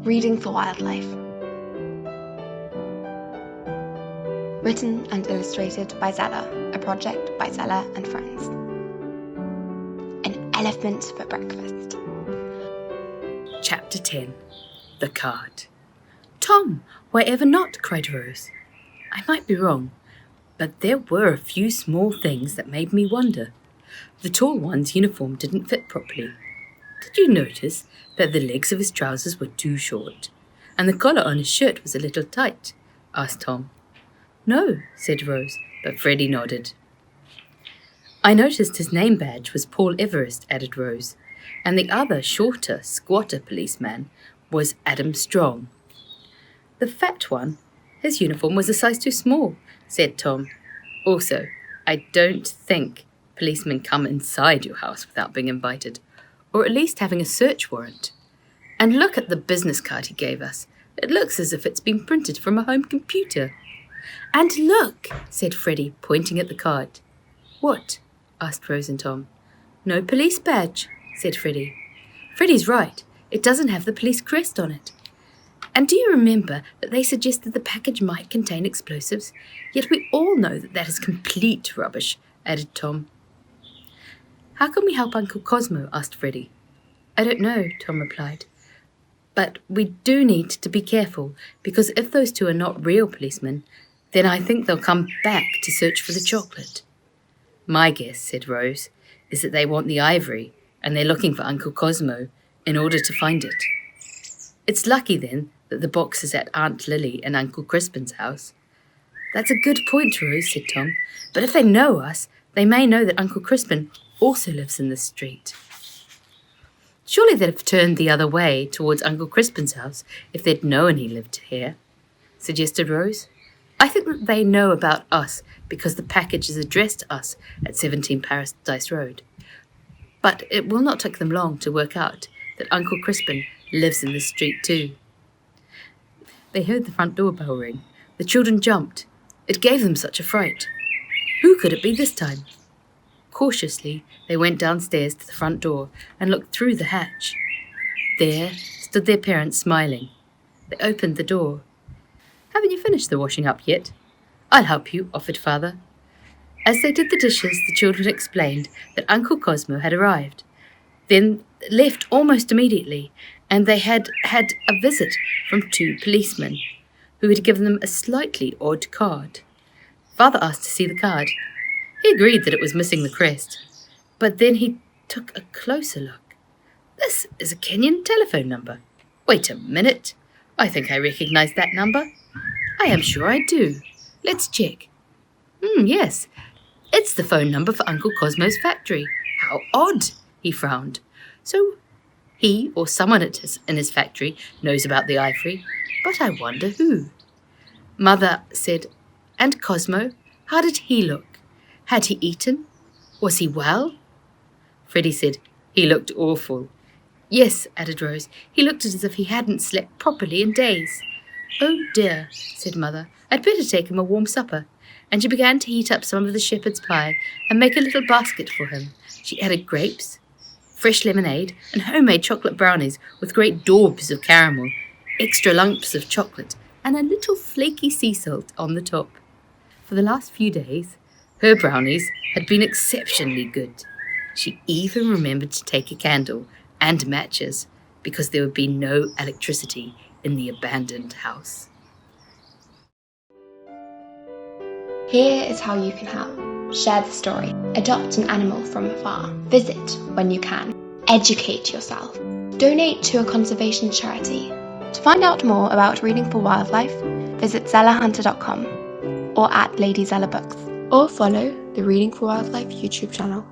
Reading for Wildlife. Written and illustrated by Zella, a project by Zella and friends. An elephant for breakfast. Chapter 10. The Card. "Tom, why ever not?" cried Rose. I might be wrong, but there were a few small things that made me wonder. The tall one's uniform didn't fit properly. Did you notice that the legs of his trousers were too short, and the collar on his shirt was a little tight? Asked Tom. No, said Rose, but Freddie nodded. I noticed his name badge was Paul Everest, added Rose, and the other, shorter, squatter policeman was Adam Strong. The fat one, his uniform was a size too small, said Tom. Also, I don't think policemen come inside your house without being invited, or at least having a search warrant. And look at the business card he gave us. It looks as if it's been printed from a home computer. And look, said Freddie, pointing at the card. What? Asked Rose and Tom. No police badge, said Freddie. Freddie's right. It doesn't have the police crest on it. And do you remember that they suggested the package might contain explosives? Yet we all know that that is complete rubbish, added Tom. How can we help Uncle Cosmo? Asked Freddie. I don't know, Tom replied. But we do need to be careful, because if those two are not real policemen, then I think they'll come back to search for the chocolate. My guess, said Rose, is that they want the ivory, and they're looking for Uncle Cosmo in order to find it. It's lucky, then, that the box is at Aunt Lily and Uncle Crispin's house. That's a good point, Rose, said Tom. But if they know us, they may know that Uncle Crispin also lives in this street. Surely they'd have turned the other way towards Uncle Crispin's house if they'd known he lived here, suggested Rose. I think that they know about us because the package is addressed to us at 17 Paradise Road. But it will not take them long to work out that Uncle Crispin lives in this street too. They heard the front door bell ring. The children jumped. It gave them such a fright. Who could it be this time? Cautiously, they went downstairs to the front door and looked through the hatch. There stood their parents smiling. They opened the door. Haven't you finished the washing up yet? I'll help you, offered Father. As they did the dishes, the children explained that Uncle Cosmo had arrived, then left almost immediately, and they had had a visit from 2 policemen who had given them a slightly odd card. Father asked to see the card. He agreed that it was missing the crest, but then he took a closer look. This is a Kenyan telephone number. Wait a minute. I think I recognize that number. I am sure I do. Let's check. Yes, it's the phone number for Uncle Cosmo's factory. How odd, he frowned. So he or someone in his factory knows about the ivory, but I wonder who. Mother said, and Cosmo, how did he look? Had he eaten? Was he well? Freddie said, he looked awful. Yes, added Rose, he looked as if he hadn't slept properly in days. Oh dear, said Mother, I'd better take him a warm supper. And she began to heat up some of the shepherd's pie and make a little basket for him. She added grapes, fresh lemonade, and homemade chocolate brownies with great daubs of caramel, extra lumps of chocolate, and a little flaky sea salt on the top. For the last few days, her brownies had been exceptionally good. She even remembered to take a candle and matches because there would be no electricity in the abandoned house. Here is how you can help. Share the story. Adopt an animal from afar. Visit when you can. Educate yourself. Donate to a conservation charity. To find out more about Reading for Wildlife, visit zellahunter.com or at Lady Zella Books, or follow the Reading for Wildlife YouTube channel.